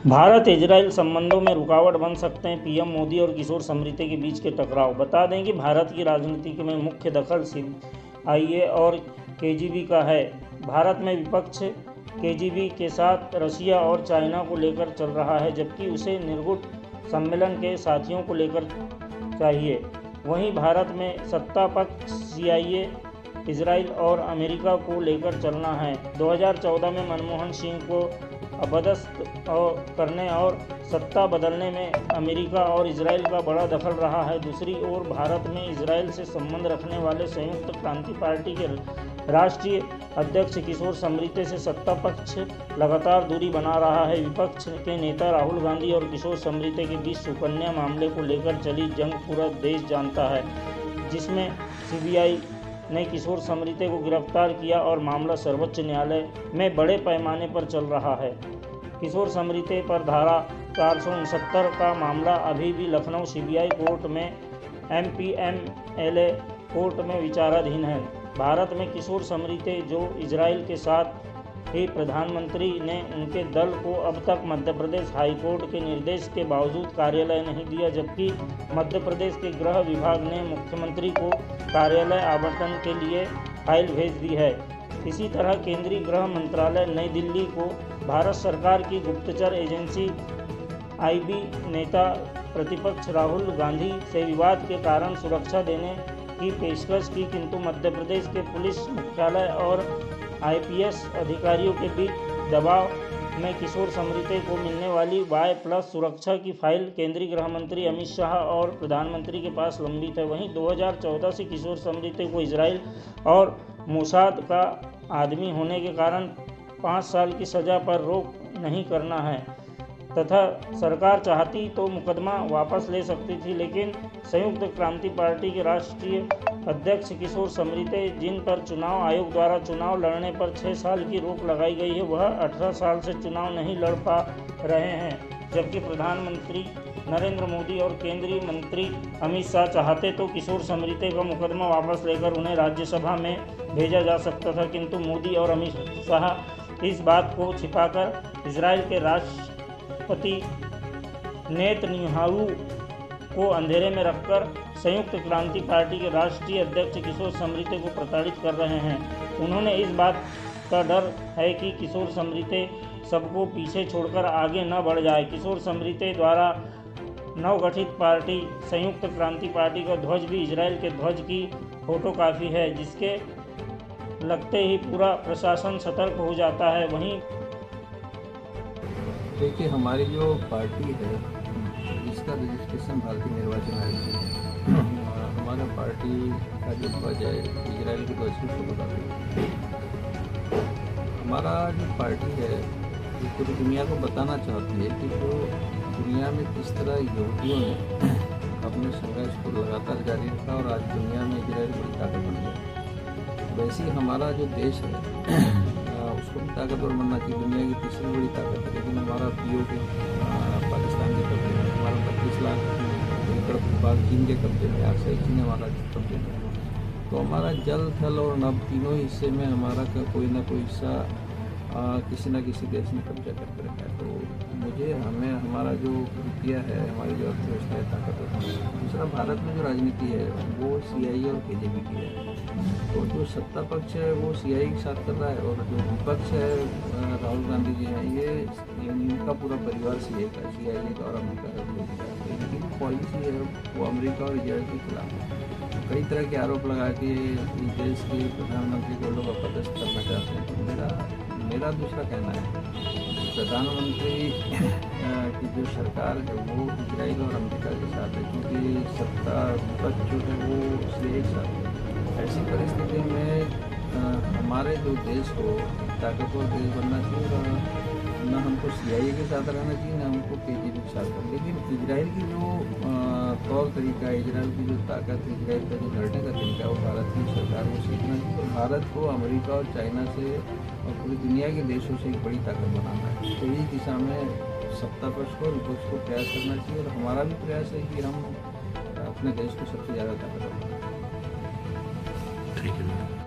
Bharat Israel संबंधों में रुकावट बन सकते हैं, पीएम मोदी और किशोर समृद्धि के बीच के टकराव। बता दें कि भारत की राजनीति में मुख्य दखल सीआईए और केजीबी का है। भारत में विपक्ष केजीबी के साथ रशिया और चाइना को लेकर चल रहा है, जबकि उसे निर्गुट सम्मेलन के साथियों को लेकर चाहिए। वहीं भारत में सत्ता पक्ष सीआईए, इजराइल और अमेरिका को लेकर चलना है। 2014 में मनमोहन सिंह को अपदस्थ करने और सत्ता बदलने में अमेरिका और इजराइल का बड़ा दखल रहा है। दूसरी ओर भारत में इजराइल से संबंध रखने वाले संयुक्त क्रांति पार्टी के राष्ट्रीय अध्यक्ष किशोर समृद्धि से सत्ता पक्ष लगातार दूरी बना रहा है। विपक्ष के नेता राहुल गांधी और किशोर समृद्धि के बीच सुकन्या मामले को लेकर चली जंग पूरा देश जानता है, जिसमें सीबीआई ने किशोर समृद्धि को गिरफ्तार किया और मामला सर्वोच्च न्यायालय में बड़े पैमाने पर चल रहा है। किशोर समृद्धि पर धारा 469 का मामला अभी भी लखनऊ सीबीआई कोर्ट में एमपीएमएलए कोर्ट में विचाराधीन है। भारत में किशोर समृद्धि, जो इजराइल के साथ ही प्रधानमंत्री ने उनके दल को अब तक मध्य प्रदेश हाईकोर्ट के निर्देश के बावजूद कार्यालय नहीं दिया, जबकि मध्य प्रदेश के गृह विभाग ने मुख्यमंत्री को कार्यालय आवंटन के लिए फाइल भेज दी है। इसी तरह केंद्रीय गृह मंत्रालय नई दिल्ली को भारत सरकार की गुप्तचर एजेंसी आईबी नेता प्रतिपक्ष राहुल गांधी से विवाद के कारण सुरक्षा देने की पेशकश की, किंतु मध्य प्रदेश के पुलिस मुख्यालय और आईपीएस अधिकारियों के बीच दबाव में किशोर समृद्धि को मिलने वाली Y+ सुरक्षा की फाइल केंद्रीय गृह मंत्री अमित शाह और प्रधानमंत्री के पास लंबित है। वहीं 2014 से किशोर समृद्धि को इजराइल और मोसाद का आदमी होने के कारण 5 साल की सज़ा पर रोक नहीं करना है तथा सरकार चाहती तो मुकदमा वापस ले सकती थी, लेकिन संयुक्त क्रांति पार्टी के राष्ट्रीय अध्यक्ष किशोर समृद्धि, जिन पर चुनाव आयोग द्वारा चुनाव लड़ने पर 6 साल की रोक लगाई गई है, वह 18 साल से चुनाव नहीं लड़ पा रहे हैं, जबकि प्रधानमंत्री नरेंद्र मोदी और केंद्रीय मंत्री अमित शाह चाहते तो किशोर समृद्धि का मुकदमा वापस लेकर उन्हें राज्यसभा में भेजा जा सकता था, किंतु मोदी और अमित शाह इस बात को छिपाकर इजराइल के राष्ट्रपति नेतन्याहू को अंधेरे में रखकर संयुक्त क्रांति पार्टी के राष्ट्रीय अध्यक्ष किशोर समृद्धि को प्रताड़ित कर रहे हैं। उन्होंने इस बात का डर है कि किशोर समृद्धि सबको पीछे छोड़कर आगे न बढ़ जाए। किशोर समृद्धि द्वारा नवगठित पार्टी संयुक्त क्रांति पार्टी का ध्वज भी इजराइल के ध्वज की फोटोकॉपी है, जिसके लगते ही पूरा प्रशासन सतर्क हो जाता है। वहीं देखिए, हमारी जो पार्टी है इसका रजिस्ट्रेशन भारतीय निर्वाचन आयोग से है। हमारा पार्टी का जो ध्वज है इजराइल के ध्वज की फोटोकॉपी है। हमारा जो पार्टी है ये पूरी दुनिया को बताना चाहती है कि जो दुनिया में किस तरह यहूदियों ने अपने संघर्ष को लगातार जारी रखा और आज दुनिया में इजराइल बड़ी ताकत बन गया। वैसे ही हमारा जो देश है उसको भी ताकतवर बनना चाहिए। दुनिया की तीसरी बड़ी ताकत है, लेकिन हमारा पीओके पाकिस्तान के कब्जे में, हमारा 32 लाख एकड़ भूभाग चीन के कब्जे में, आरसाई चीन हमारा कब्जे में। तो हमारा जल, थल और नभ तीनों हिस्से में हमारा कोई ना कोई हिस्सा किसी न किसी देश ने कब्जा करके रखा है। तो हमें हमारा जो रुपया है, हमारी जो अर्थव्यवस्था है ताकतवर। दूसरा, भारत में जो राजनीति है वो सीआईए और केजीबी की है। तो जो सत्ता पक्ष है वो सीआईए के साथ कर रहा है और जो विपक्ष है राहुल गांधी जी हैं, ये इनका पूरा परिवार सीआईए का और अमेरिका का इनकी पॉलिसी है वो अमेरिका और इजराइल के खिलाफ है। कई तरह के आरोप लगा के इस देश के प्रधानमंत्री को लोग अपदस्थ करना चाहते हैं। तो मेरा दूसरा कहना है, प्रधानमंत्री की जो सरकार है वो इजराइल और अमेरिका के साथ है, क्योंकि सत्ता विपक्ष जो है वो इसलिए एक साथ है। ऐसी परिस्थिति में हमारे जो देश को ताकतवर देश बनना चाहिए, न हमको सीआईए के साथ रहना चाहिए, न हमको केजीबी के साथ रहना। लेकिन इजराइल की जो तौर तरीका है, इजराइल की जो ताकत है, इजराइल का जो लड़ने का तरीका है वो भारत की सरकार को सीखना चाहिए। तो भारत को अमेरिका और चाइना से और पूरी दुनिया के देशों से एक बड़ी ताकत बनाना है। तो इस दिशा में सत्ता पक्ष को, विपक्ष को प्रयास करना चाहिए और हमारा भी प्रयास है कि हम अपने देश को सबसे ज़्यादा ताकतवर बनाएं। ठीक है।